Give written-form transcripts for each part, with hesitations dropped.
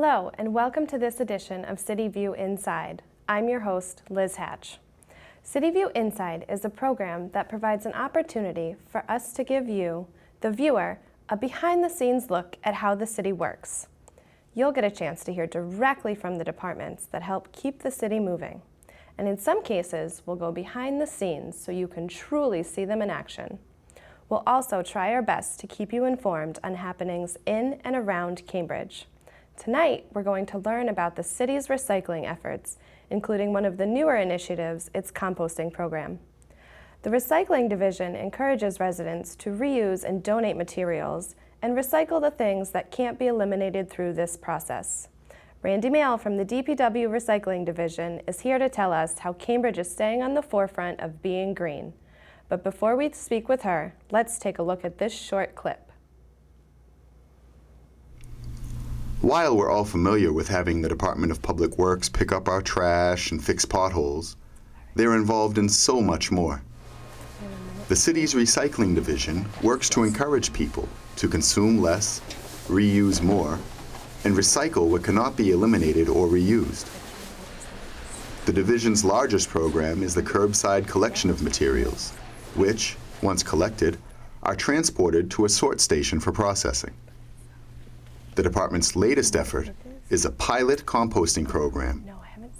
Hello, and welcome to this edition of CityView Inside. I'm your host, Liz Hatch. CityView Inside is a program that provides an opportunity for us to give you, the viewer, a behind-the-scenes look at how the city works. You'll get a chance to hear directly from the departments that help keep the city moving. And in some cases, we'll go behind the scenes so you can truly see them in action. We'll also try our best to keep you informed on happenings in and around Cambridge. Tonight, we're going to learn about the city's recycling efforts, including one of the newer initiatives, its composting program. The Recycling Division encourages residents to reuse and donate materials and recycle the things that can't be eliminated through this process. Randi Mail from the DPW Recycling Division is here to tell us how Cambridge is staying on the forefront of being green. But before we speak with her, let's take a look at this short clip. While we're all familiar with having the Department of Public Works pick up our trash and fix potholes, they're involved in so much more. The city's recycling division works to encourage people to consume less, reuse more, and recycle what cannot be eliminated or reused. The division's largest program is the curbside collection of materials, which, once collected, are transported to a sort station for processing. The department's latest effort is a pilot composting program,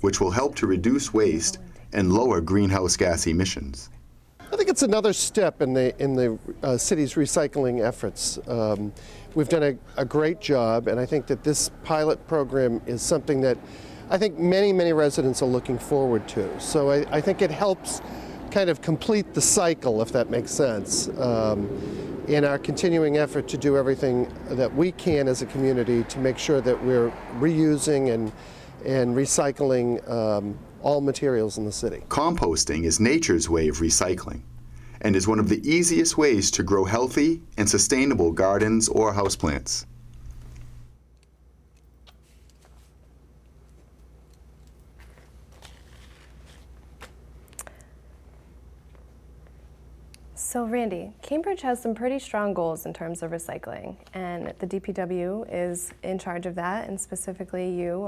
which will help to reduce waste and lower greenhouse gas emissions. I think it's another step in the city's recycling efforts. We've done a great job, and I think that this pilot program is something that I think many residents are looking forward to. So I think it helps kind of complete the cycle, if that makes sense, in our continuing effort to do everything that we can as a community to make sure that we're reusing and recycling all materials in the city. Composting is nature's way of recycling and is one of the easiest ways to grow healthy and sustainable gardens or houseplants. So Randi, Cambridge has some pretty strong goals in terms of recycling, and the DPW is in charge of that, and specifically you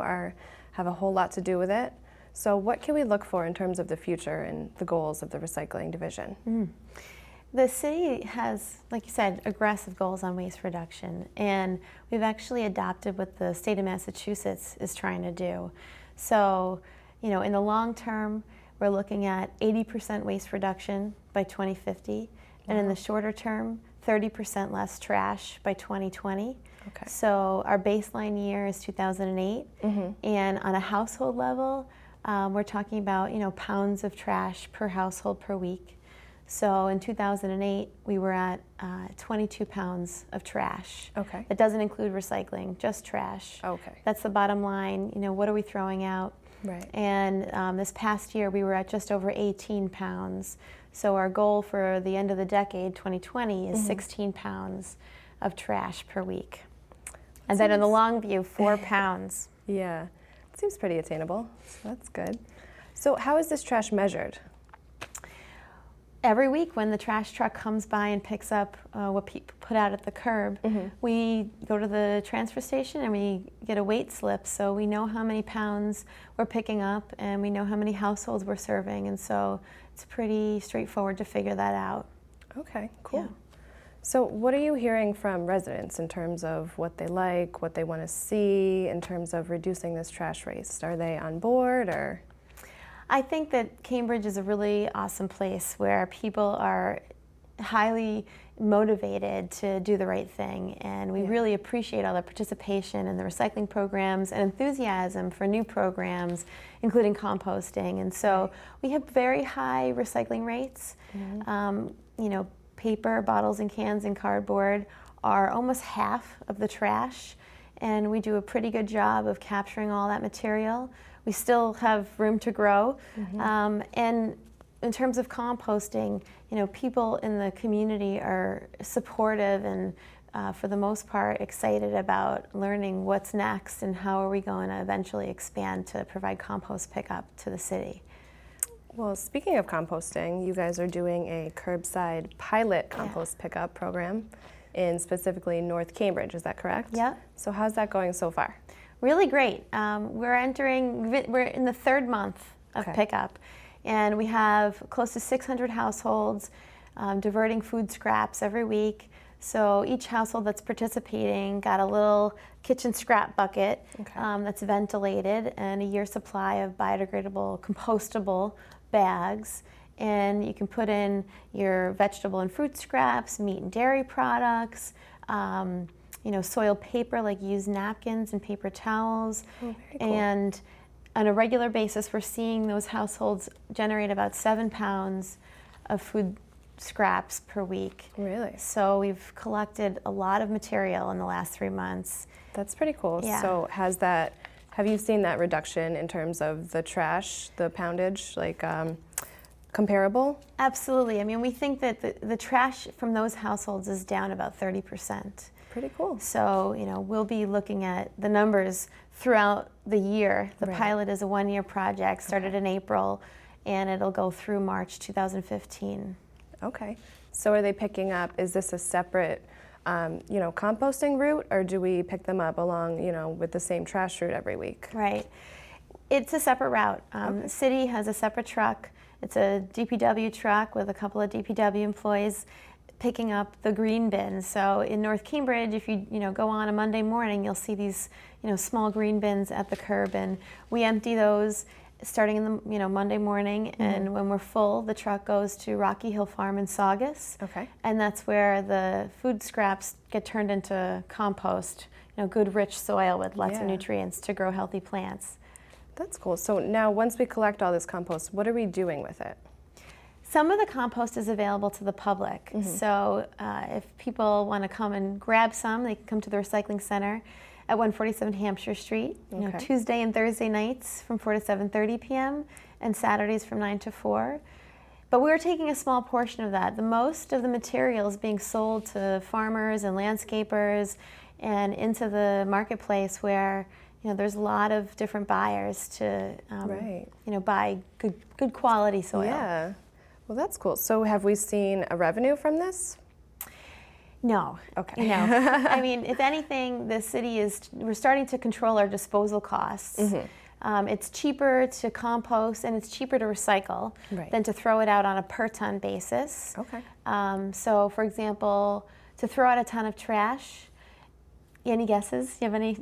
have a whole lot to do with it. So what can we look for in terms of the future and the goals of the recycling division? The city has, like you said, aggressive goals on waste reduction, and we've actually adopted what the state of Massachusetts is trying to do. So, in the long term, we're looking at 80% waste reduction by 2050, and in the shorter term, 30% less trash by 2020. Okay. So our baseline year is 2008, and on a household level, we're talking about pounds of trash per household per week. So in 2008, we were at 22 pounds of trash. Okay. That doesn't include recycling, just trash. Okay. That's the bottom line. What are we throwing out? Right. And this past year, we were at just over 18 pounds. So our goal for the end of the decade, 2020, is 16 pounds of trash per week. And then in the long view, 4 pounds. Yeah, it seems pretty attainable, so that's good. So how is this trash measured? Every week when the trash truck comes by and picks up what people put out at the curb, we go to the transfer station and we get a weight slip, so we know how many pounds we're picking up and we know how many households we're serving, and so it's pretty straightforward to figure that out. Okay, cool. Yeah. So what are you hearing from residents in terms of what they like, what they want to see in terms of reducing this trash waste? Are they on board, or? I think that Cambridge is a really awesome place where people are highly motivated to do the right thing, and we really appreciate all the participation in the recycling programs and enthusiasm for new programs, including composting. And so we have very high recycling rates. Paper, bottles and cans and cardboard are almost half of the trash, and we do a pretty good job of capturing all that material. We still have room to grow. And in terms of composting, people in the community are supportive and for the most part excited about learning what's next and how are we going to eventually expand to provide compost pickup to the city. Well, speaking of composting, you guys are doing a curbside pilot compost pickup program in specifically North Cambridge, is that correct? Yeah. So how's that going so far? Really great. We're in the third month of pickup, and we have close to 600 households diverting food scraps every week. So each household that's participating got a little kitchen scrap bucket that's ventilated and a year's supply of biodegradable, compostable bags. And you can put in your vegetable and fruit scraps, meat and dairy products, soiled paper like used napkins and paper towels. Oh, very cool. And on a regular basis, we're seeing those households generate about 7 pounds of food scraps per week. Really? So we've collected a lot of material in the last 3 months. That's pretty cool. Yeah. So have you seen that reduction in terms of the trash, the poundage, comparable? Absolutely. I mean, we think that the trash from those households is down about 30%. Pretty cool. So, we'll be looking at the numbers throughout the year. The pilot is a 1-year project, started in April, and it'll go through March 2015. Okay. So are they picking up, is this a separate, composting route, or do we pick them up along, with the same trash route every week? Right. It's a separate route. The city has a separate truck. It's a DPW truck with a couple of DPW employees picking up the green bins. So in North Cambridge, if you go on a Monday morning, you'll see these small green bins at the curb, and we empty those starting in the Monday morning. And when we're full, the truck goes to Rocky Hill Farm in Saugus. Okay. And that's where the food scraps get turned into compost, good rich soil with lots of nutrients to grow healthy plants. That's cool. So now once we collect all this compost, what are we doing with it? Some of the compost is available to the public. So if people want to come and grab some, they can come to the recycling center at 147 Hampshire Street, Tuesday and Thursday nights from 4 to 7:30 p.m. and Saturdays from 9 to 4. But we're taking a small portion of that. The most of the material is being sold to farmers and landscapers and into the marketplace where there's a lot of different buyers to buy good quality soil. Yeah. Well, that's cool. So have we seen a revenue from this? No. Okay. I mean, if anything, the city we're starting to control our disposal costs. It's cheaper to compost and it's cheaper to recycle than to throw it out on a per ton basis. Okay. So for example, to throw out a ton of trash, any guesses? You have any?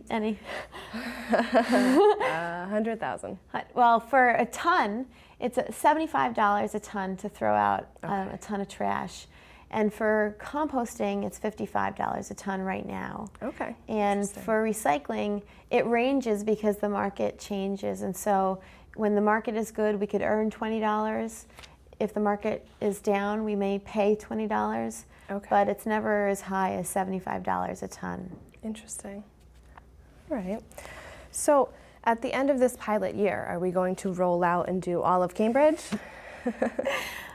100,000. Well, for a ton, it's $75 a ton to throw out a ton of trash. And for composting, it's $55 a ton right now. Okay. And for recycling, it ranges because the market changes. And so when the market is good, we could earn $20. If the market is down, we may pay $20. Okay. But it's never as high as $75 a ton. Interesting. All right. So at the end of this pilot year, are we going to roll out and do all of Cambridge?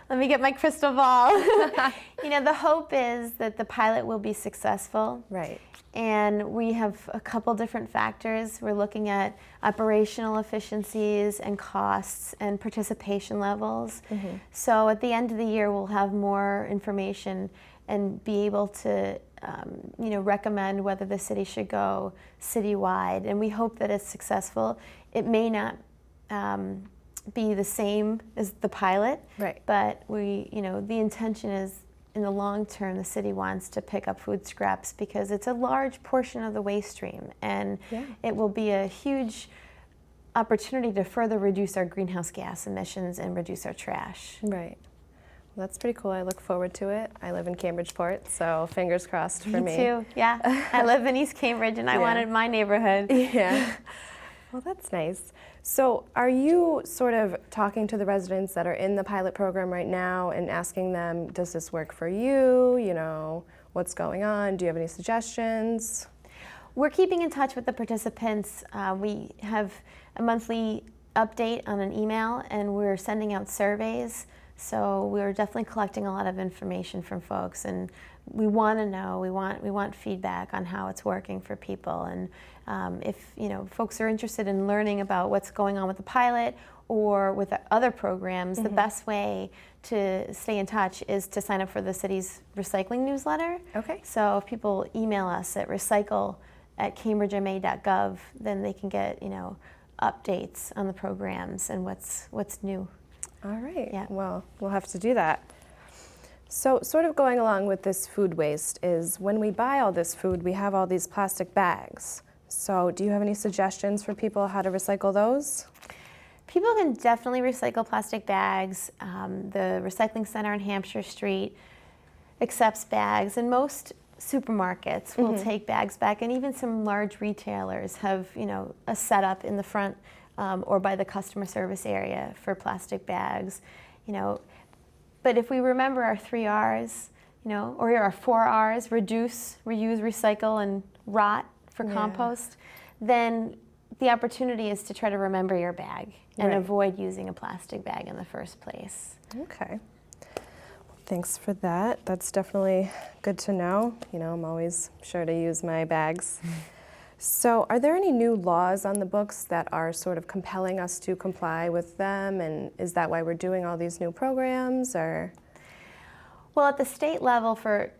Let me get my crystal ball. The hope is that the pilot will be successful. Right. And we have a couple different factors. We're looking at operational efficiencies and costs and participation levels. So at the end of the year, we'll have more information and be able to recommend whether the city should go citywide. And we hope that it's successful. It may not be the same as the pilot, right? But the intention is, in the long term, the city wants to pick up food scraps because it's a large portion of the waste stream, and it will be a huge opportunity to further reduce our greenhouse gas emissions and reduce our trash. Right. Well, that's pretty cool. I look forward to it. I live in Cambridgeport, so fingers crossed for me. Me too. Yeah. I live in East Cambridge, and I wanted my neighborhood. Yeah. Well, that's nice. So are you sort of talking to the residents that are in the pilot program right now and asking them, does this work for you? What's going on? Do you have any suggestions? We're keeping in touch with the participants. We have a monthly update on an email, and we're sending out surveys. So we're definitely collecting a lot of information from folks, and we want to know. We want feedback on how it's working for people, and if folks are interested in learning about what's going on with the pilot or with the other programs, the best way to stay in touch is to sign up for the city's recycling newsletter. Okay. So if people email us at recycle at cambridgema.gov, then they can get, updates on the programs and what's new. All right. Yeah. Well, we'll have to do that. So sort of going along with this food waste is when we buy all this food, we have all these plastic bags. So do you have any suggestions for people how to recycle those? People can definitely recycle plastic bags. The recycling center on Hampshire Street accepts bags, and most supermarkets will take bags back, and even some large retailers have, a setup in the front or by the customer service area for plastic bags, But if we remember our 3 R's, or our 4 R's, reduce, reuse, recycle, and rot for compost, then the opportunity is to try to remember your bag and avoid using a plastic bag in the first place. Okay. Thanks for that. That's definitely good to know. I'm always sure to use my bags. So are there any new laws on the books that are sort of compelling us to comply with them? And is that why we're doing all these new programs, or? Well, at the state level for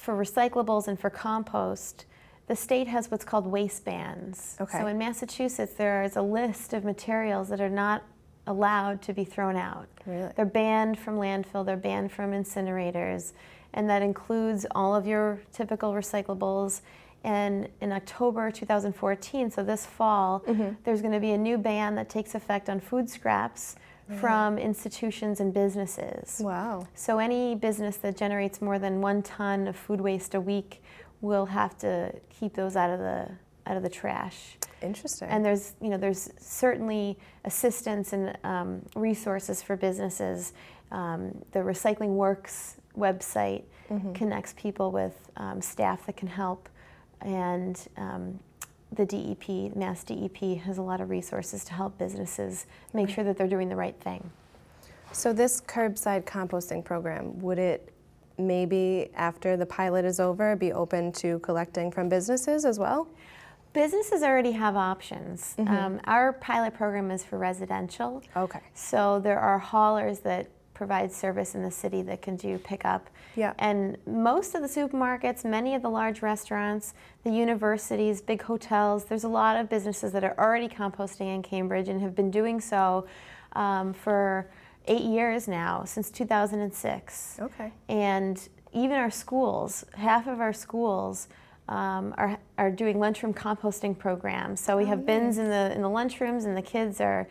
recyclables and for compost, the state has what's called waste bans. Okay. So in Massachusetts, there is a list of materials that are not allowed to be thrown out. Really? They're banned from landfill, they're banned from incinerators, and that includes all of your typical recyclables. And in October 2014, so this fall, there's going to be a new ban that takes effect on food scraps from institutions and businesses. Wow. So any business that generates more than 1 ton of food waste a week will have to keep those out of the trash. Interesting. And there's certainly assistance and resources for businesses. The Recycling Works website connects people with staff that can help, and the DEP, Mass DEP, has a lot of resources to help businesses make sure that they're doing the right thing. So this curbside composting program, would it maybe after the pilot is over be open to collecting from businesses as well? Businesses already have options. Our pilot program is for residential. Okay. So there are haulers that provide service in the city that can do pickup. Yeah. And most of the supermarkets, many of the large restaurants, the universities, big hotels, there's a lot of businesses that are already composting in Cambridge and have been doing so for 8 years now, since 2006. Okay. And even our schools, half of our schools are doing lunchroom composting programs. So we have bins in the lunchrooms, and the kids are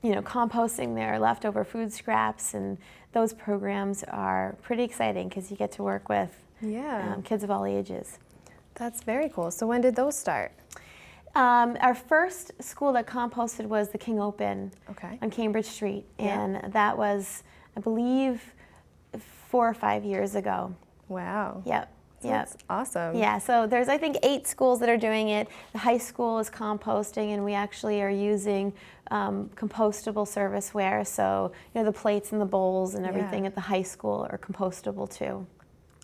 composting their leftover food scraps, and those programs are pretty exciting because you get to work with kids of all ages. That's very cool. So when did those start? Our first school that composted was the King Open on Cambridge Street, and that was, I believe, 4 or 5 years ago. Wow. Yep. That's awesome. Yeah, so there's, I think, 8 schools that are doing it. The high school is composting, and we actually are using compostable serviceware. So, the plates and the bowls and everything at the high school are compostable too.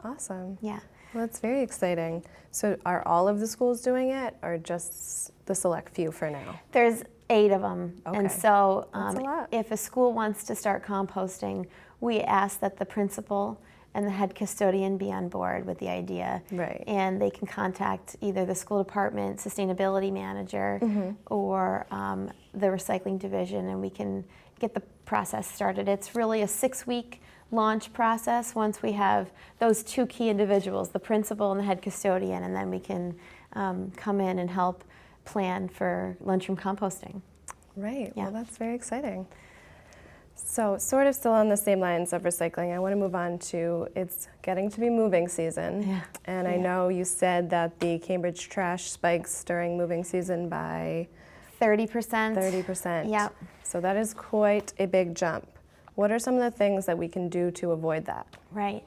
Awesome. Yeah. Well, that's very exciting. So are all of the schools doing it, or just the select few for now? There's 8 of them. Okay. And so That's a lot. if a school wants to start composting, we ask that the principal and the head custodian be on board with the idea. Right. And they can contact either the school department sustainability manager or the recycling division, and we can get the process started. It's really a 6-week launch process once we have those 2 key individuals, the principal and the head custodian, and then we can come in and help plan for lunchroom composting. Right. Yeah. Well, that's very exciting. So sort of still on the same lines of recycling, I want to move on to, it's getting to be moving season. Yeah. And I know you said that the Cambridge trash spikes during moving season by 30%. 30%. Yep. So that is quite a big jump. What are some of the things that we can do to avoid that? Right.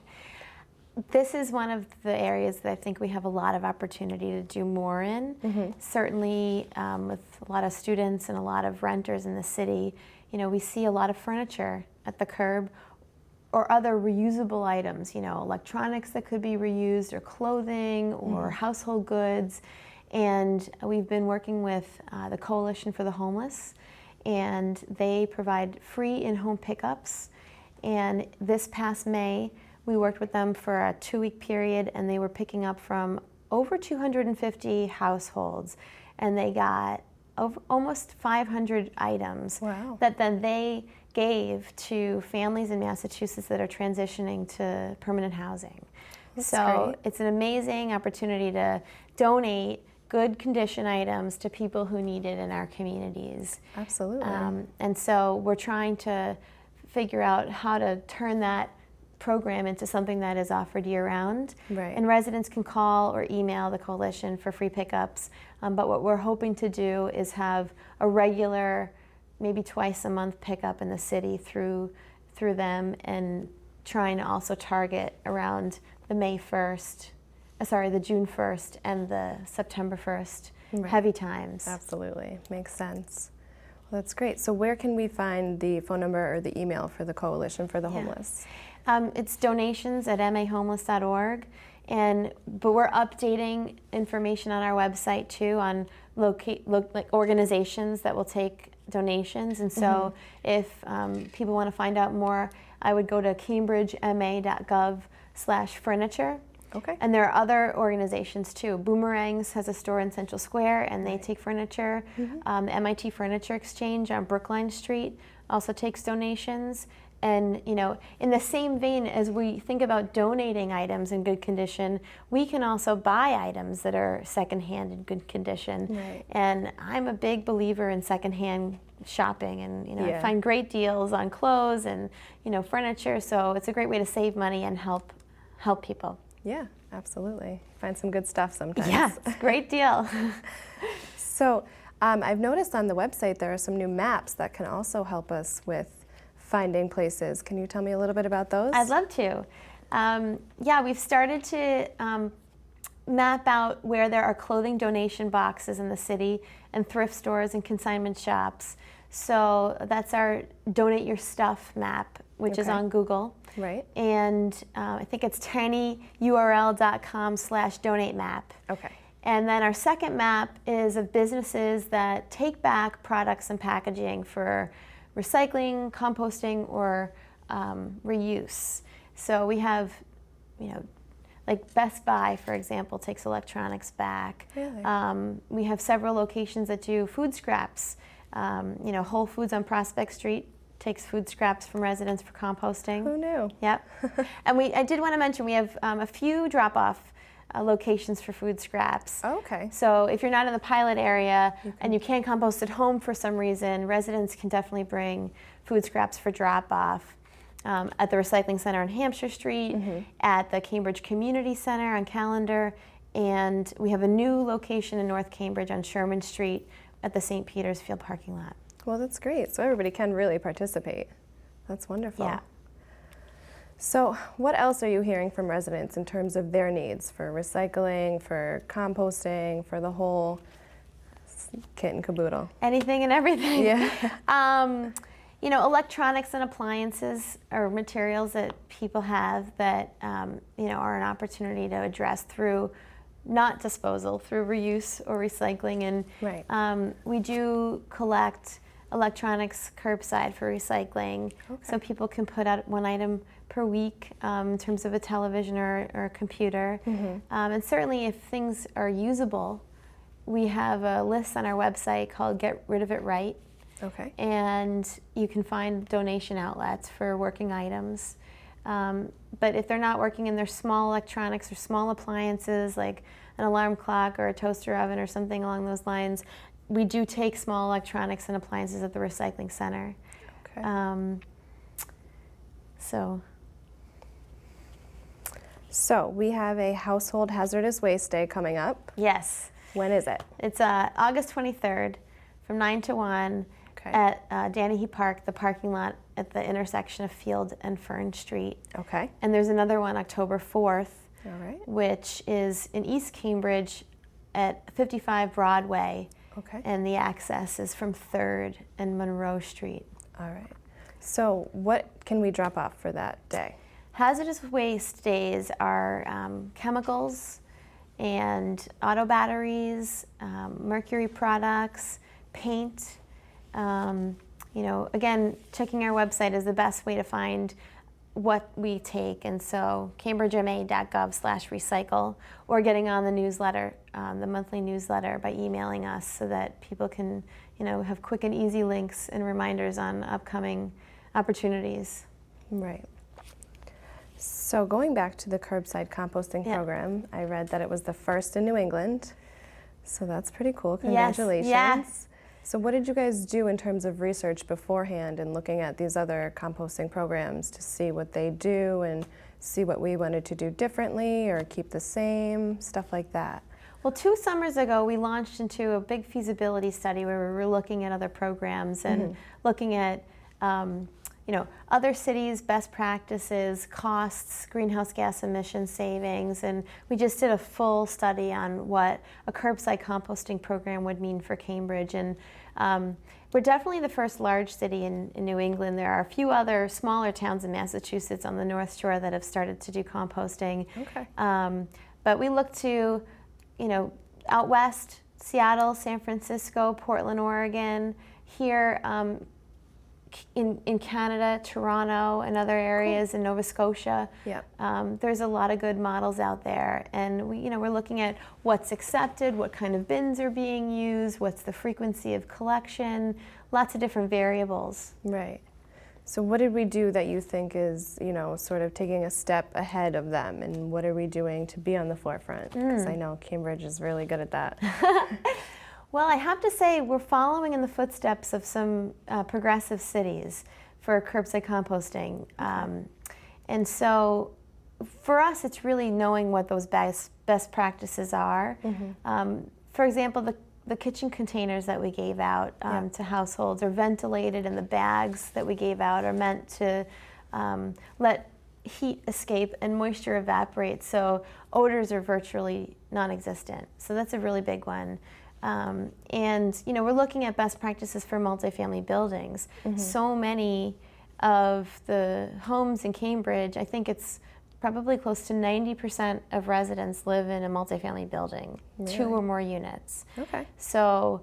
This is one of the areas that I think we have a lot of opportunity to do more in. Certainly with a lot of students and a lot of renters in the city, we see a lot of furniture at the curb or other reusable items, electronics that could be reused, or clothing, or household goods. And we've been working with the Coalition for the Homeless, and they provide free in-home pickups. And this past May, we worked with them for a 2-week period, and they were picking up from over 250 households, and they got almost 500 items Wow. that then they gave to families in Massachusetts that are transitioning to permanent housing. That's so great. it's an amazing opportunity to donate good condition items to people who need it in our communities. Absolutely. And so we're trying to figure out how to turn that program into something that is offered year-round. Right. And residents can call or email the coalition for free pickups. But what we're hoping to do is have a regular, maybe twice a month pickup in the city through them, and trying to also target around the the June 1st and the September 1st Right. heavy times. Absolutely. Makes sense. Well, that's great. So where can we find the phone number or the email for the Coalition for the Homeless? It's donations@mahomeless.org, but we're updating information on our website too on like organizations that will take donations. And so if people want to find out more, I would go to cambridgema.gov/furniture. Okay. And there are other organizations too. Boomerangs has a store in Central Square, and they take furniture. The MIT Furniture Exchange on Brookline Street also takes donations. And in the same vein as we think about donating items in good condition, we can also buy items that are secondhand in good condition. Right. And I'm a big believer in secondhand shopping, and Yeah. I find great deals on clothes and furniture. So it's a great way to save money and help people. Yeah, absolutely. Find some good stuff sometimes. Yeah, it's a great deal. So I've noticed on the website there are some new maps that can also help us with finding places. Can you tell me a little bit about those? I'd love to. We've started to map out where there are clothing donation boxes in the city and thrift stores and consignment shops. So that's our Donate Your Stuff map, which is Okay. on Google. Right. And I think it's tinyurl.com/donate map. Okay. And then our second map is of businesses that take back products and packaging for recycling, composting, or reuse. So we have, like Best Buy, for example, takes electronics back. Really? We have several locations that do food scraps. Whole Foods on Prospect Street takes food scraps from residents for composting. Who knew? Yep. And I did want to mention we have a few drop-off locations for food scraps. Oh, okay. So if you're not in the pilot area and you can't compost at home for some reason, residents can definitely bring food scraps for drop-off at the Recycling Center on Hampshire Street, at the Cambridge Community Center on Callender, and we have a new location in North Cambridge on Sherman Street at the St. Peter's Field parking lot. Well, that's great. So everybody can really participate. That's wonderful. Yeah. So what else are you hearing from residents in terms of their needs for recycling, for composting, for the whole kit and caboodle? Anything and everything. Yeah. Electronics and appliances are materials that people have that, are an opportunity to address through not disposal, through reuse or recycling. And Right. We do collect electronics curbside for recycling. Okay. So people can put out one item per week in terms of a television or a computer. And certainly if things are usable, we have a list on our website called Get Rid of It Right. Okay. And you can find donation outlets for working items. But if they're not working and they're small electronics or small appliances like an alarm clock or a toaster oven or something along those lines, we do take small electronics and appliances at the recycling center. Okay. So we have a Household Hazardous Waste Day coming up. Yes, When is it? it's August 23rd from 9 to 1 Okay. at Danahy Park, the parking lot at the intersection of Field and Fern Street. Okay. And there's another one October 4th, All right. which is in East Cambridge at 55 Broadway, Okay. and the access is from 3rd and Monroe Street. All right. So what can we drop off for that day? Hazardous waste days are chemicals and auto batteries, mercury products, paint. Again, checking our website is the best way to find what we take. And so cambridgema.gov/recycle, or getting on the newsletter, the monthly newsletter, by emailing us so that people can, have quick and easy links and reminders on upcoming opportunities. Right. So going back to the curbside composting program, I read that it was the first in New England. So that's pretty cool. Congratulations. Yes. So what did you guys do in terms of research beforehand and looking at these other composting programs to see what they do and see what we wanted to do differently or keep the same, stuff like that? Well, 2 summers ago, we launched into a big feasibility study where we were looking at other programs and looking at other cities' best practices, costs, greenhouse gas emission savings, and we just did a full study on what a curbside composting program would mean for Cambridge. And we're definitely the first large city in New England. There are a few other smaller towns in Massachusetts on the North Shore that have started to do composting. Okay. But we look to, out west, Seattle, San Francisco, Portland, Oregon, here in Canada, Toronto, and other areas in Nova Scotia. Yep. There's a lot of good models out there, and we're looking at what's accepted, what kind of bins are being used, what's the frequency of collection, lots of different variables. Right. So what did we do that you think is, sort of taking a step ahead of them, and what are we doing to be on the forefront? Because I know Cambridge is really good at that. Well, I have to say we're following in the footsteps of some progressive cities for curbside composting. And so for us, it's really knowing what those best practices are. For example, the kitchen containers that we gave out to households are ventilated, and the bags that we gave out are meant to let heat escape and moisture evaporate, so odors are virtually non-existent. So that's a really big one. And we're looking at best practices for multifamily buildings. So many of the homes in Cambridge, I think it's probably close to 90% of residents live in a multifamily building, 2 or more units. Okay. So,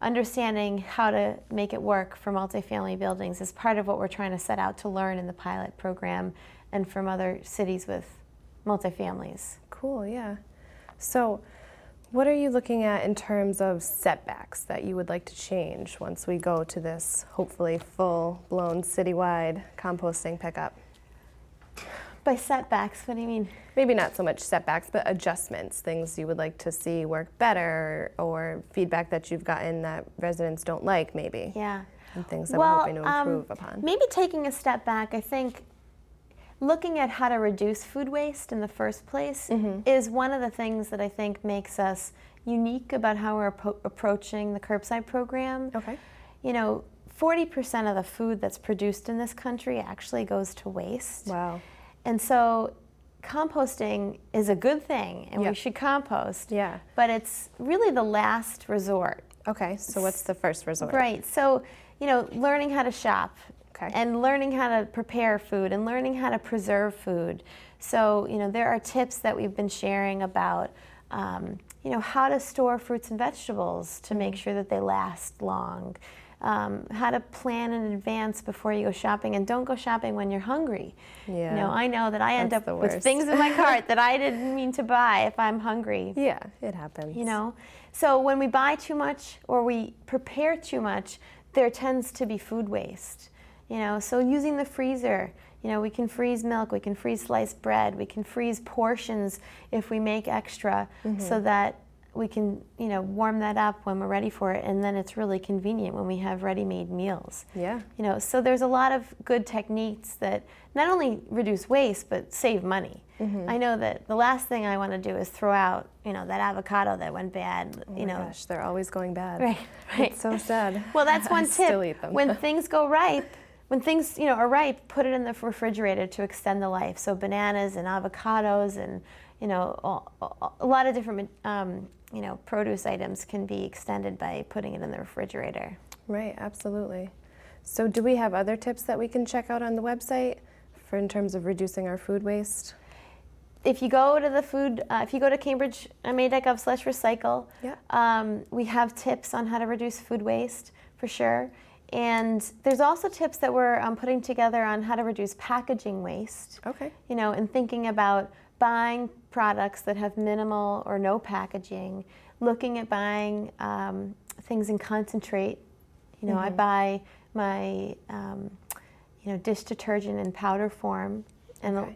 understanding how to make it work for multifamily buildings is part of what we're trying to set out to learn in the pilot program and from other cities with multifamilies. Cool, yeah. So what are you looking at in terms of setbacks that you would like to change once we go to this hopefully full-blown citywide composting pickup? By setbacks, what do you mean? Maybe not so much setbacks, but adjustments, things you would like to see work better, or feedback that you've gotten that residents don't like, maybe. Yeah. And things that we're hoping to improve upon. Maybe taking a step back, I think looking at how to reduce food waste in the first place is one of the things that I think makes us unique about how we're approaching the curbside program. Okay. 40% of the food that's produced in this country actually goes to waste. Wow. And so composting is a good thing, and we should compost. Yeah. But it's really the last resort. Okay, so what's the first resort? Right. So, learning how to shop. Okay. And learning how to prepare food and learning how to preserve food. So, there are tips that we've been sharing about, how to store fruits and vegetables to make sure that they last long. How to plan in advance before you go shopping, and don't go shopping when you're hungry. Yeah. I know that I end That's up the with worst. things in my cart that I didn't mean to buy if I'm hungry. Yeah, it happens. So when we buy too much or we prepare too much, there tends to be food waste. So using the freezer, we can freeze milk, we can freeze sliced bread, we can freeze portions if we make extra, so that we can, warm that up when we're ready for it, and then it's really convenient when we have ready-made meals. Yeah. So there's a lot of good techniques that not only reduce waste, but save money. I know that the last thing I want to do is throw out, that avocado that went bad. Oh my gosh, they're always going bad. Right. It's so sad. Well, that's one I still tip. eat them. When things go ripe, when things are ripe, put it in the refrigerator to extend the life. So bananas and avocados and a lot of different produce items can be extended by putting it in the refrigerator. Right, absolutely. So do we have other tips that we can check out on the website in terms of reducing our food waste? If you go to if you go to cambridgema.gov/recycle, we have tips on how to reduce food waste for sure. And there's also tips that we're putting together on how to reduce packaging waste. Okay. You know, and thinking about buying products that have minimal or no packaging, looking at buying things in concentrate. You know, I buy my dish detergent in powder form, and a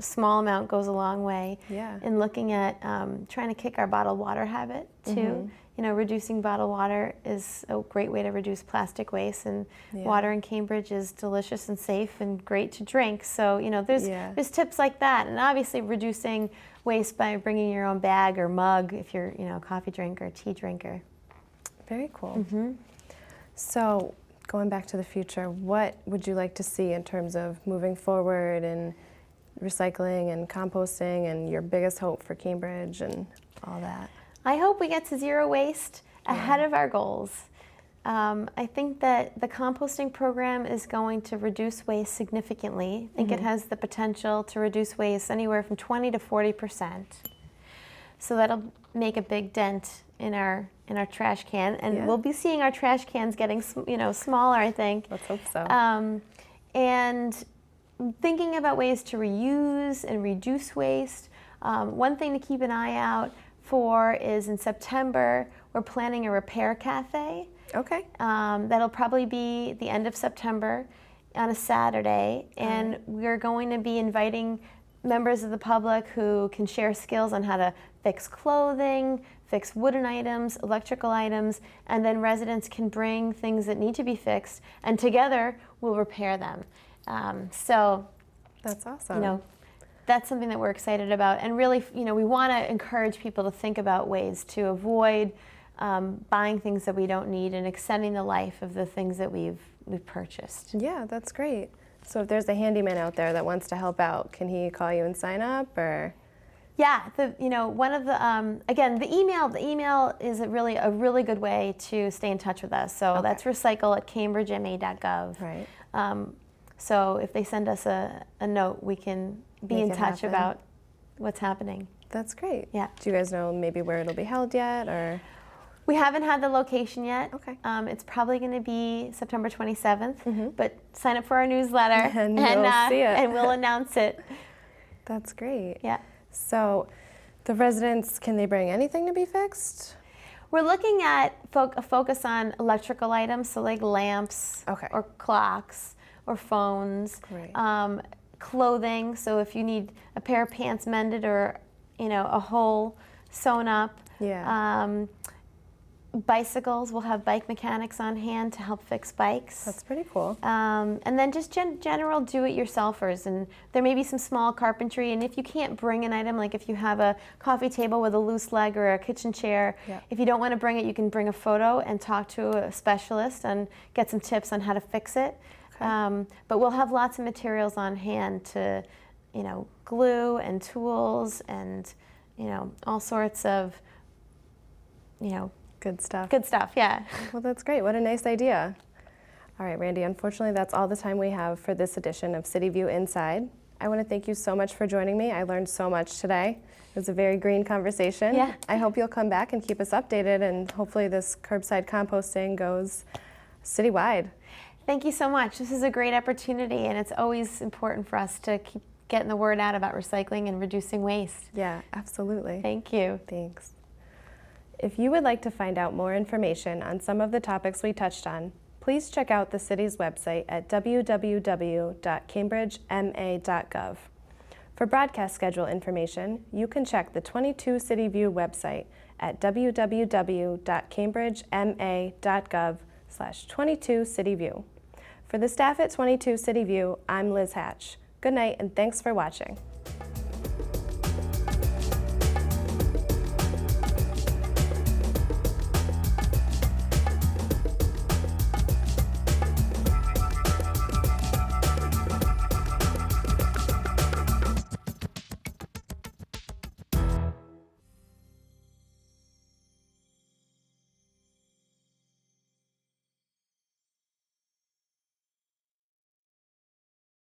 small amount goes a long way. Yeah. And looking at trying to kick our bottled water habit too. You know, reducing bottled water is a great way to reduce plastic waste, and water in Cambridge is delicious and safe and great to drink. So, you know, there's tips like that, and obviously reducing waste by bringing your own bag or mug if you're, you know, a coffee drinker, tea drinker. Very cool. So, going back to the future, what would you like to see in terms of moving forward and recycling and composting, and your biggest hope for Cambridge and all that? I hope we get to zero waste ahead of our goals. I think that the composting program is going to reduce waste significantly. I think it has the potential to reduce waste anywhere from 20 to 40%. So that'll make a big dent in our trash can, and we'll be seeing our trash cans getting smaller, I think. Let's hope so. And thinking about ways to reuse and reduce waste. One thing to keep an eye out for is in September, we're planning a repair cafe. Okay. That'll probably be the end of September on a Saturday, and we're going to be inviting members of the public who can share skills on how to fix clothing, fix wooden items, electrical items, and then residents can bring things that need to be fixed, and together we'll repair them. So that's awesome. You know, that's something that we're excited about, and really, you know, we want to encourage people to think about ways to avoid buying things that we don't need and extending the life of the things that we've purchased. Yeah, that's great. So if there's a handyman out there that wants to help out, can he call you and sign up, or? Yeah, one of the again, the email is a really good way to stay in touch with us. So that's recycle@cambridgema.gov. Right. So if they send us a note, we can be Make in it touch happen. about what's happening. That's great. Yeah. Do you guys know maybe where it'll be held yet, or? We haven't had the location yet. Okay. It's probably going to be September 27th, but sign up for our newsletter And you'll see it. and we'll announce it. That's great. Yeah. So the residents, can they bring anything to be fixed? We're looking at a focus on electrical items, so like lamps or clocks or phones. Great. Clothing, so if you need a pair of pants mended or, you know, a hole sewn up. Yeah. Bicycles, we'll have bike mechanics on hand to help fix bikes. That's pretty cool. And then just general do-it-yourselfers, and there may be some small carpentry, and if you can't bring an item, like if you have a coffee table with a loose leg or a kitchen chair, if you don't want to bring it, you can bring a photo and talk to a specialist and get some tips on how to fix it. But we'll have lots of materials on hand to, you know, glue and tools and, you know, all sorts of, you know, Good stuff. good stuff, yeah. Well, that's great. What a nice idea. All right, Randi, unfortunately, that's all the time we have for this edition of CityView Inside. I want to thank you so much for joining me. I learned so much today. It was a very green conversation. Yeah. I hope you'll come back and keep us updated, and hopefully this curbside composting goes citywide. Thank you so much. This is a great opportunity, and it's always important for us to keep getting the word out about recycling and reducing waste. Yeah, absolutely. Thank you. Thanks. If you would like to find out more information on some of the topics we touched on, please check out the city's website at www.cambridgema.gov. For broadcast schedule information, you can check the 22 CityView website at www.cambridgema.gov/22CityView. For the staff at 22 CityView, I'm Liz Hatch. Good night, and thanks for watching.